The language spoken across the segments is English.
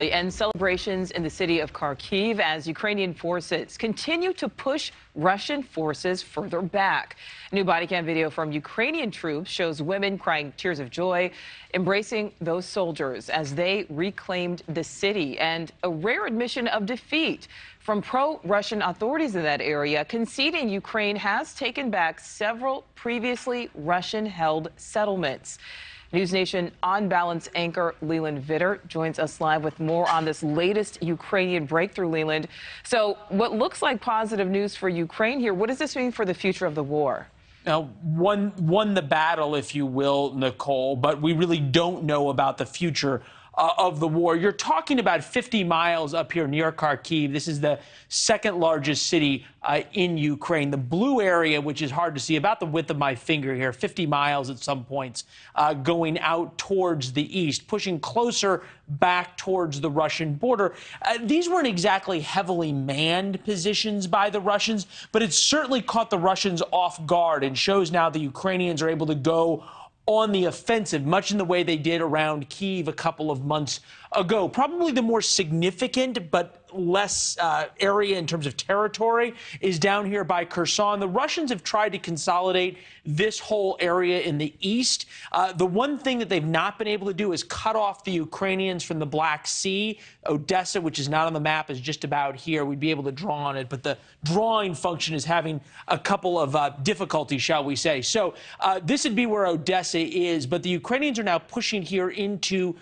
And celebrations in the city of Kharkiv as Ukrainian forces continue to push Russian forces further back. New body cam video from Ukrainian troops shows women crying tears of joy, embracing those soldiers as they reclaimed the city, and a rare admission of defeat from pro-Russian authorities in that area, conceding Ukraine has taken back several previously Russian-held settlements. NewsNation on-balance anchor Leland Vittert joins us live with more on this latest Ukrainian breakthrough, Leland. So what looks like positive news for Ukraine here, what does this mean for the future of the war? Now, won the battle, if you will, Nichole, but we really don't know about the future of the war. You're talking about 50 miles up here near Kharkiv. This is the second largest city in Ukraine. The blue area, which is hard to see, about the width of my finger here, 50 miles at some points, going out towards the east, pushing closer back towards the Russian border. These weren't exactly heavily manned positions by the Russians, but it certainly caught the Russians off guard and shows now the Ukrainians are able to go on the offensive, much in the way they did around Kyiv a couple of months ago. Probably the more significant but less area in terms of territory is down here by Kherson. The Russians have tried to consolidate this whole area in the east. The one thing that they've not been able to do is cut off the Ukrainians from the Black Sea. Odessa, which is not on the map, is just about here. We'd be able to draw on it, but the drawing function is having a couple of difficulties, shall we say. So this would be where Odessa is, but the Ukrainians are now pushing here into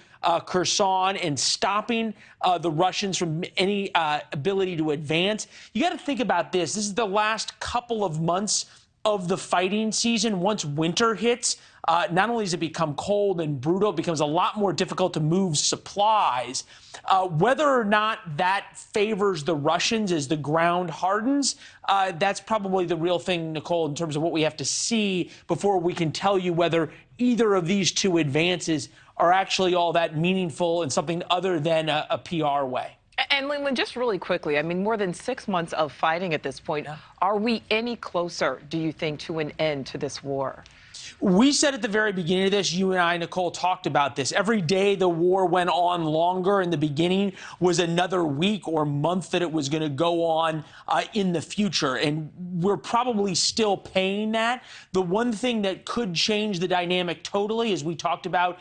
Kherson and stopping the Russians from any ability to advance. You got to think about this. This is the last couple of months of the fighting season. Once winter hits, not only does it become cold and brutal, it becomes a lot more difficult to move supplies. Whether or not that favors the Russians as the ground hardens, that's probably the real thing, Nichole, in terms of what we have to see before we can tell you whether either of these two advances are actually all that meaningful in something other than a PR way. And Leland, just really quickly, I mean, more than 6 months of fighting at this point. Are we any closer, do you think, to an end to this war? We said at the very beginning of this, you and I, Nichole, talked about this. Every day the war went on longer in the beginning was another week or month that it was going to go on in the future. And we're probably still paying that. The one thing that could change the dynamic totally, as we talked about,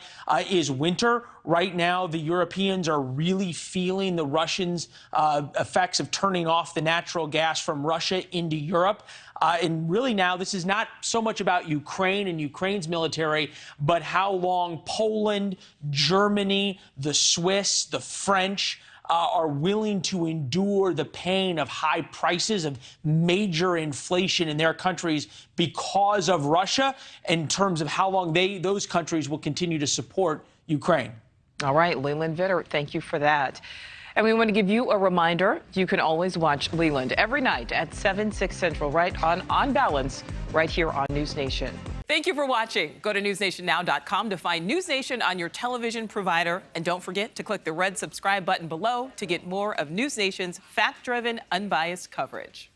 is winter. Right now, the Europeans are really feeling the Russians' effects of turning off the natural gas from Russia into Europe. And really now, this is not so much about Ukraine and Ukraine's military, but how long Poland, Germany, the Swiss, the French are willing to endure the pain of high prices, of major inflation in their countries because of Russia, in terms of how long those countries will continue to support Ukraine. All right, Leland Vittert, thank you for that. And we want to give you a reminder, you can always watch Leland every night at 7, 6 Central, right on Balance, right here on NewsNation. Thank you for watching. Go to newsnationnow.com to find NewsNation on your television provider. And don't forget to click the red subscribe button below to get more of NewsNation's fact-driven, unbiased coverage.